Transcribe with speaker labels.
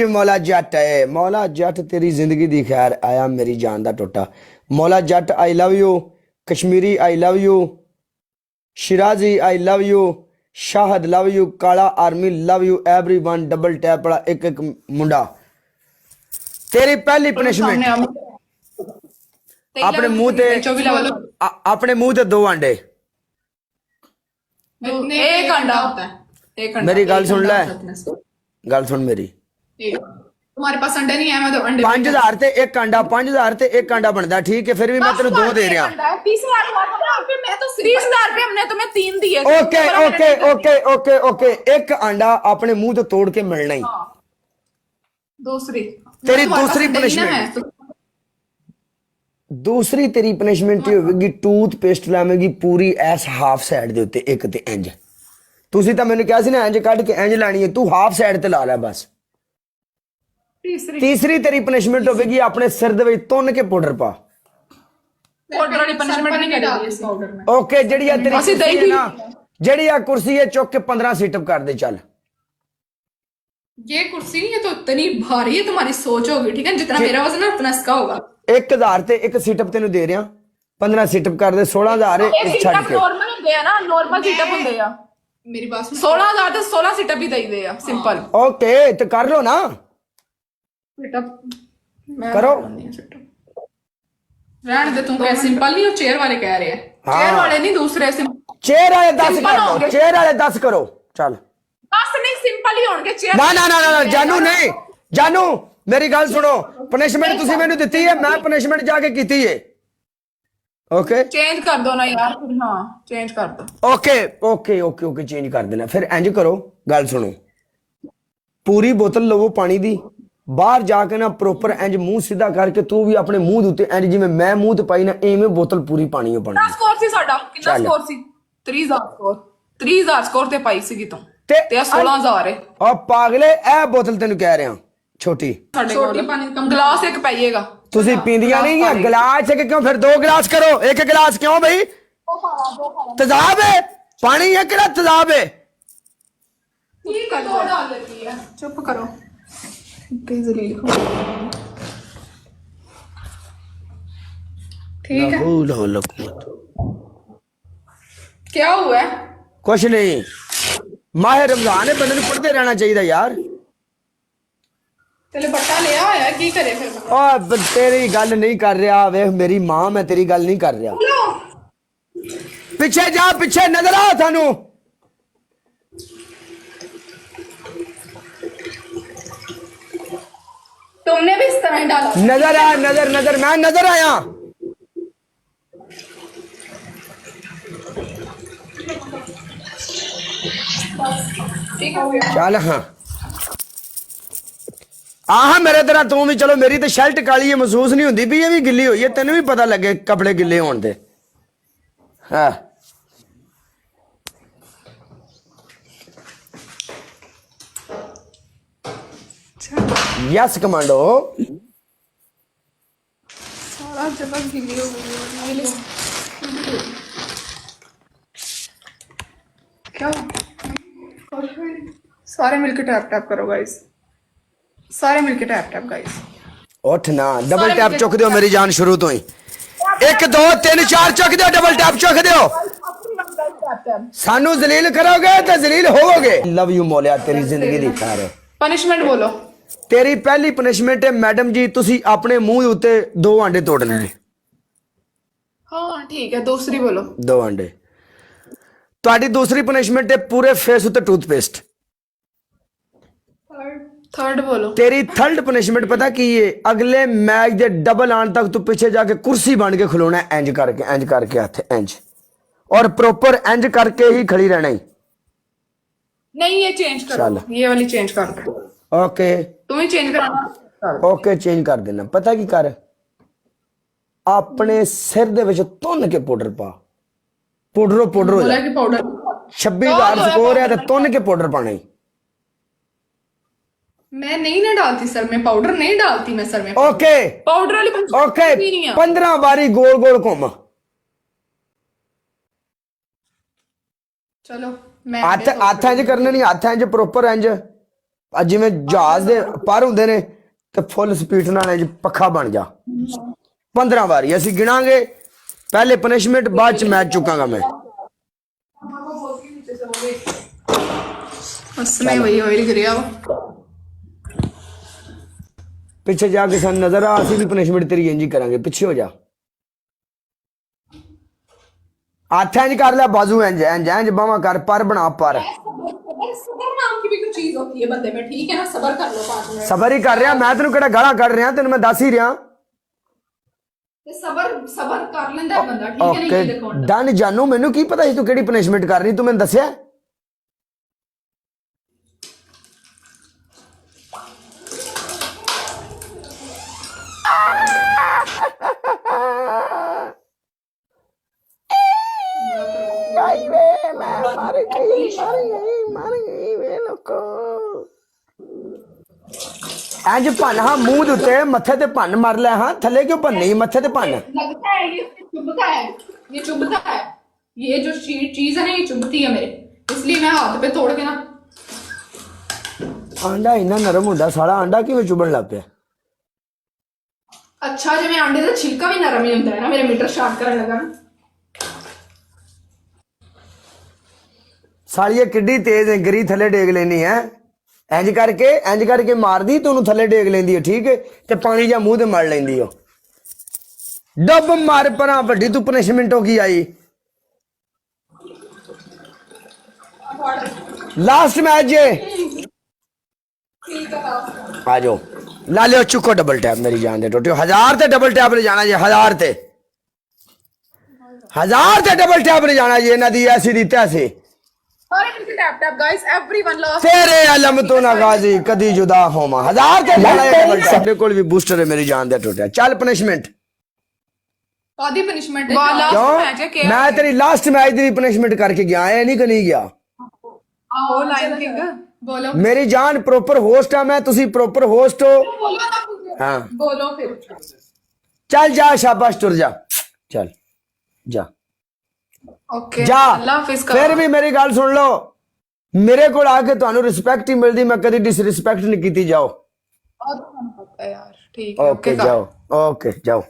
Speaker 1: मौला जट है मौला जट तेरी जिंदगी दी खैर आया मेरी जान दा टोटा मौला जट I love you Kashmiri I love you Shiraji I love you Shahad love you Kala army love you everyone double tap वाला एक एक मुंडा तेरी पहली पनिशमेंट अपने मुंह ते अपने मुंह ते 2 अंडे
Speaker 2: एक अंडा होता है एक अंडा
Speaker 1: मेरी गल सुन ले गल सुन मेरी
Speaker 2: तुम्हारे पास अंडे नहीं है मैं तो अंडे
Speaker 1: 5000 ते एक अंडा 5000 ते एक अंडा बनता ठीक है फिर भी मैं तेरे 2 दे रहा
Speaker 2: 30,000 मैं तो 30,000 रुपए हमने तुम्हें 3 दिए
Speaker 1: okay okay okay okay okay एक अंडा अपने मुंह तो तोड़ के मिलना ही
Speaker 2: दूसरी
Speaker 1: तेरी दूसरी पनिशमेंट दूसरी तेरी पनिशमेंट ये होगी टूथपेस्ट लावेगी पूरी ਐਸ ਹਾਫ ਸਾਈਡ ਦੇ ਉੱਤੇ ਇੱਕ ਤੇ ਇੰਜ ਤੁਸੀਂ ਤਾਂ ਮੈਨੂੰ ਕਿਹਾ ਸੀ ਨਾ ਇੰਜ ਕੱਢ ਕੇ ਇੰਜ ਲਾਣੀ ਹੈ ਤੂੰ ਹਾਫ ਸਾਈਡ ਤੇ ਲਾ ਲੈ ਬਸ ਤੀਸਰੀ ਤੇਰੀ ਪਨਿਸ਼ਮੈਂਟ ਹੋਵੇਗੀ ਆਪਣੇ ਸਿਰ ਦੇ ਵਿੱਚ ਤੁੰਨ ਕੇ ਪਾਊਡਰ ਪਾ
Speaker 2: ਪਾਊਡਰ ਵਾਲੀ ਪਨਿਸ਼ਮੈਂਟ ਨਹੀਂ ਕਰੀ ਇਸ ਪਾਊਡਰ ਮੈਂ
Speaker 1: ਓਕੇ ਜਿਹੜੀ ਆ ਤੇਰੀ
Speaker 2: ਅਸੀਂ ਦਈ
Speaker 1: ਨਾ ਜਿਹੜੀ ਆ ਕੁਰਸੀ ਹੈ ਚੁੱਕ ਕੇ 15 ਸਿਟਅਪ ਕਰ ਦੇ ਚੱਲ
Speaker 2: ये कुर्सी नहीं है तो इतनी भारी है तुम्हारी सोच होगी ठीक है जितना मेरा वजन है उतना इसका होगा
Speaker 1: 1000 ਤੇ ਇੱਕ ਸਿਟਅਪ ਤੈਨੂੰ ਦੇ ਰਿਹਾ 15 ਸਿਟਅਪ ਕਰ ਦੇ 16000 ਛੱਡ ਕੇ
Speaker 2: नॉर्मल ਹੁੰਦੇ ਆ ਨਾ ਨੋਰਮਲ ਸਿਟਅਪ ਹੁੰਦੇ ਆ ਮੇਰੀ ਬਾਤ ਸੁਣ 16000 ਤੇ 16 ਸਿਟਅਪ ਹੀ ਦੇਈਦੇ ਆ ਸਿੰਪਲ
Speaker 1: ਓਕੇ ਤੇ ਕਰ ਲੋ ਨਾ
Speaker 2: ਸਿਟਅਪ ਮੈਂ
Speaker 1: ਕਰੋ
Speaker 2: ਰਹਿਣ ਦੇ ਤੂੰ ਕਹੇ ਸਿੰਪਲ ਨਹੀਂ ਉਹ ਚੇਅਰ ਵਾਲੇ ਕਹਿ ਰਹੇ ਆ ਚੇਅਰ ਵਾਲੇ ਨਹੀਂ ਦੂਸਰੇ
Speaker 1: ਚੇਅਰ ਵਾਲੇ 10 ਕਰ ਲੋ ਚੇਅਰ ਵਾਲੇ 10 ਕਰੋ ਚੱਲ
Speaker 2: ਬਸ ਨਹੀਂ ਸਿੰਪਲ ਹੀ ਹੋਣਗੇ ਚੇਅਰ
Speaker 1: ਨਾ ਨਾ ਨਾ ਨਾ ਜਾਨੂ ਨਹੀਂ ਜਾਨੂ ਮੇਰੀ ਗੱਲ ਸੁਣੋ ਪਨਿਸ਼ਮੈਂਟ ਤੁਸੀਂ ਮੈਨੂੰ ਦਿੱਤੀ ਹੈ ਮੈਂ ਪਨਿਸ਼ਮੈਂਟ ਜਾ ਕੇ ਕੀਤੀ ਹੈ ਓਕੇ
Speaker 2: ਚੇਂਜ ਕਰ ਦੋ ਨਾ ਯਾਰ ਫਿਰ ਹਾਂ ਚੇਂਜ ਕਰ ਦੋ
Speaker 1: okay okay okay okay change ਕਰ ਦੇਣਾ ਫਿਰ ਇੰਜ ਕਰੋ ਗੱਲ ਸੁਣੋ ਪੂਰੀ ਬੋਤਲ ਲਵੋ ਪਾਣੀ ਦੀ ਬਾਹਰ ਜਾ ਕੇ ਨਾ ਪ੍ਰੋਪਰ ਇੰਜ ਮੂੰਹ ਸਿੱਧਾ ਕਰਕੇ ਤੂੰ ਵੀ ਆਪਣੇ ਮੂੰਹ ਦੇ ਉੱਤੇ ਇੰਜ ਜਿਵੇਂ ਮੈਂ ਮੂੰਹ ਤੇ ਪਾਈ ਨਾ ਐਵੇਂ ਬੋਤਲ ਪੂਰੀ ਪਾਣੀ ਹੋ ਪਾਣੀ
Speaker 2: ਸਕੋਰ ਸੀ ਸਾਡਾ ਕਿੰਨਾ ਸਕੋਰ ਸੀ 30,000 ਸਕੋਰ 30,000 ਸਕੋਰ ਤੇ ਪਾਈ ਸੀਗੀ ਤੂੰ ਤੇ 16000 ਹੈ
Speaker 1: ਆ ਪਾਗਲੇ ਇਹ ਬੋਤਲ ਤੈਨੂੰ ਕਹਿ ਰਿਹਾ ਛੋਟੀ
Speaker 2: ਛੋਟੀ ਪਾਣੀ ਕਮ ਗਲਾਸ ਇੱਕ ਪਾਈਏਗਾ
Speaker 1: ਤੁਸੀਂ ਪੀਂਦੀਆਂ ਨਹੀਂ ਆ ਗਲਾਸ ਇੱਕ ਕਿਉਂ ਫਿਰ 2 ਗਲਾਸ ਕਰੋ ਇੱਕ ਗਲਾਸ ਕਿਉਂ ਬਈ ਤਜ਼ਾਬ ਹੈ ਪਾਣੀ ਹੈ ਕਿਹੜਾ ਤਜ਼ਾਬ ਹੈ
Speaker 2: ਠੀਕ ਹੈ ਦੋ ਡਾਲ ਲੈਤੀ ਹੈ ਚੁੱਪ ਕਰੋ ਤੇ ਜ਼ਲੀਲ ਹੋ ठीक है क्या हुआ है
Speaker 1: कुछ नहीं माह रमजान है बंदे ने पढ़ते रहना चाहिए यार
Speaker 2: तेरे बट्टा ले आया की करे फिर
Speaker 1: ओ तेरी गल नहीं कर रहा वे मेरी मां मैं तेरी गल नहीं कर रहा पीछे जा पीछे नजर आ थानू
Speaker 2: तुमने भी इस तरह डाला
Speaker 1: नजर आ नजर नजर मैं नजर आया
Speaker 2: ठीक हो गया
Speaker 1: चल हाँ आह मेरे तरह तू भी चलो मेरी तो शर्ट काली है महसूस नहीं होती भी ये भी गिल्ली हुई है तेन भी पता लगे कपड़े गिले होने दे हाँ यस कमांडो
Speaker 2: सारा जगह गिली हो गई है क्या सारे मिलके टैप टैप करो गाइस सारे मिलके टैप टैप गाइस
Speaker 1: उठ ना डबल टैप चुक दो मेरी जान शुरू तो ही 1 2 3 4 चुक दो डबल टैप चुक दो सानू जलील करोगे तो जलील होवोगे लव यू मौलिया तेरी जिंदगी दी खैर
Speaker 2: पनिशमेंट बोलो
Speaker 1: तेरी पहली पनिशमेंट है मैडम जी तुसी अपने मुंह दे उत्ते 2 अंडे तोड़ने ने
Speaker 2: हाँ ठीक है दूसरी बोलो
Speaker 1: 2 अंडे ਤੁਹਾਡੀ ਦੂਸਰੀ ਪਨਿਸ਼ਮੈਂਟ ਹੈ ਪੂਰੇ ਫੇਸ ਉੱਤੇ ਟੂਥਪੇਸਟ
Speaker 2: थर्ड बोलो
Speaker 1: ਤੇਰੀ ਥਰਡ ਪਨਿਸ਼ਮੈਂਟ ਪਤਾ ਕੀ ਹੈ ਅਗਲੇ ਮੈਚ ਦੇ ਡਬਲ ਆਣ ਤੱਕ ਤੂੰ ਪਿੱਛੇ ਜਾ ਕੇ ਕੁਰਸੀ ਬਣ ਕੇ ਖਲੋਣਾ ਇੰਜ ਕਰਕੇ ਹੱਥ ਇੰਜ ਔਰ ਪ੍ਰੋਪਰ ਇੰਜ ਕਰਕੇ ਹੀ ਖੜੀ ਰਹਿਣਾ ਹੀ
Speaker 2: नहीं ये चेंज करो ये वाली चेंज कर दो
Speaker 1: ओके
Speaker 2: तुम ही चेंज कराना
Speaker 1: ओके चेंज कर देना पता की कर ਆਪਣੇ ਸਿਰ ਦੇ ਵਿੱਚ ਤੁੰਨ ਕੇ ਪਾਊਡਰ ਪਾ पाउडर हो
Speaker 2: बोला कि पाउडर
Speaker 1: 26000 स्कोर है तो तुन के पाउडर पाने
Speaker 2: मैं नहीं ना डालती सर में पाउडर नहीं डालती मैं सर में
Speaker 1: ओके
Speaker 2: पाउडर वाली
Speaker 1: ओके 15 बारी गोल गोल घूम
Speaker 2: चलो मैं
Speaker 1: हाथ इंज करने नहीं हाथ इंज प्रॉपर इंज ਆ ਜਿਵੇਂ ਜਹਾਜ਼ ਦੇ ਪਰ ਹੁੰਦੇ ਨੇ ਤੇ ਫੁੱਲ ਸਪੀਡ ਨਾਲ ਇੰਜ ਪੱਖਾ ਬਣ ਜਾ 15 ਵਾਰੀ ਅਸੀਂ ਗਿਣਾਂਗੇ ਪਹਿਲੇ ਪਨਿਸ਼ਮੈਂਟ ਬਾਅਦ ਚ ਮੈਚ ਚੁੱਕਾਂਗਾ ਮੈਂ
Speaker 2: उसमें वही ऑयल गिरिया वो
Speaker 1: ਪਿੱਛੇ ਜਾ ਕੇ ਸਾਨੂੰ ਨਜ਼ਰ ਆ ਅਸੀਂ ਵੀ ਪਨਿਸ਼ਮੈਂਟ ਤੇਰੀ ਇੰਜ ਹੀ ਕਰਾਂਗੇ ਪਿੱਛੇ ਹੋ ਜਾ ਹੱਥ ਇੰਜ ਕਰ ਲੈ ਬਾਜ਼ੂ ਇੰਜ ਇੰਜ ਇੰਜ ਬਾਹਾਂ ਕਰ ਪਰ ਬਣਾ ਪਰ
Speaker 2: सबर नाम की भी कुछ चीज होती है बंदे में ठीक है ना सबर कर लो 5 मिनट
Speaker 1: ਸਬਰ ਹੀ ਕਰ ਰਿਹਾ ਮੈਂ ਤੈਨੂੰ ਕਿਹੜਾ ਗਾਲਾਂ ਕੱਢ ਰਿਹਾ ਤੈਨੂੰ ਮੈਂ ਦੱਸ ਹੀ ਰਿਹਾ
Speaker 2: ते सबर सबर कर लेंदा है बंदा ठीक है नहीं
Speaker 1: ਓਕੇ
Speaker 2: ये देखो
Speaker 1: ਡਨ ਜਾਨੂ ਮੈਨੂੰ ਕੀ ਪਤਾ ਸੀ ਤੂੰ ਕਿਹੜੀ ਪਨਿਸ਼ਮੈਂਟ ਕਰ ਰਹੀ ਤੂੰ ਮੈਨੂੰ ਦੱਸਿਆ ਇੰਜ ਭੰਨ ਹਾਂ ਮੂੰਹ ਦੇ ਉੱਤੇ ਮੱਥੇ ਤੇ ਭੰਨ ਮਰ ਲੈ ਹਾਂ ਥੱਲੇ ਕਿਉਂ ਭੰਨੀ ਮੱਥੇ ਤੇ ਭੰਨ
Speaker 2: लगता है ये चुभता है ये चुभता है ये जो चीज है ना ये चुभती है मेरे इसलिए मैं हाथ पे तोड़ के ना
Speaker 1: ਆਂਡਾ ਇੰਨਾ ਨਰਮ ਹੁੰਦਾ ਸਾਲਾ ਆਂਡਾ ਕਿਵੇਂ ਚੁਭਣ ਲੱਗ ਪਿਆ
Speaker 2: अच्छा जिवें अंडे का छिलका भी नरम ही होंदा है ना मेरा मीटर स्टार्ट करने लगा ना
Speaker 1: ਸਾਲੀਏ ਕਿੱਡੀ ਤੇਜ਼ ਗਰੀ ਥੱਲੇ ਡੇਗ ਲੈਣੀ ਹੈ ਇੰਜ ਕਰਕੇ ਮਾਰਦੀ ਤੂੰ ਉਹਨੂੰ ਥੱਲੇ ਡੇਗ ਲੈਂਦੀ ਹੈ ਠੀਕ ਹੈ ਤੇ ਪਾਣੀ ਜਾਂ ਮੂੰਹ ਤੇ ਮੜ ਲੈਂਦੀ ਹੋ ਡੱਬ ਮਾਰ ਪਰਾਂ ਵੱਡੀ ਤੂੰ ਪਨਿਸ਼ਮੈਂਟ ਹੋ ਗਈ ਆਈ ਲਾਸਟ ਮੈਚ ਜੇ
Speaker 2: ठीक है
Speaker 1: आ जाओ ला लियो चुको डबल टैप मेरी जान दे टोटियो 1000 ते डबल टैप ले जाना जी 1000 ते डबल टैप ले जाना जी ना दी ऐसी दी तैसी
Speaker 2: tap tap guys everyone love
Speaker 1: तेरे अलम तो ना गाजी कदी जुदा होमा 1000 ते जाना है डबल टैप मेरे कोल भी बूस्टर है मेरी जान दे टोटिया चल पनिशमेंट
Speaker 2: कादी पनिशमेंट
Speaker 1: क्यों मैं तेरी लास्ट मैच दी पनिशमेंट करके गया है नहीं कि नहीं गया
Speaker 2: आओ लाइन किंग बोलो
Speaker 1: मेरी जान प्रॉपर होस्ट है मैं तुसी प्रॉपर होस्ट हो
Speaker 2: बोलो ना कुछ।
Speaker 1: हाँ
Speaker 2: बोलो फिर
Speaker 1: चल जा शाबाश तुर जा चल जा
Speaker 2: ओके
Speaker 1: जा
Speaker 2: अल्लाह हाफिज का
Speaker 1: फिर भी मेरी गल सुन लो मेरे को आके ਤੁਹਾਨੂੰ ਰਿਸਪੈਕਟ ਹੀ ਮਿਲਦੀ ਮੈਂ ਕਦੀ ਡਿਸਰਿਸਪੈਕਟ ਨਹੀਂ ਕੀਤੀ ਜਾਓ
Speaker 2: बहुत पता है यार ठीक है
Speaker 1: ओके जाओ ओके जाओ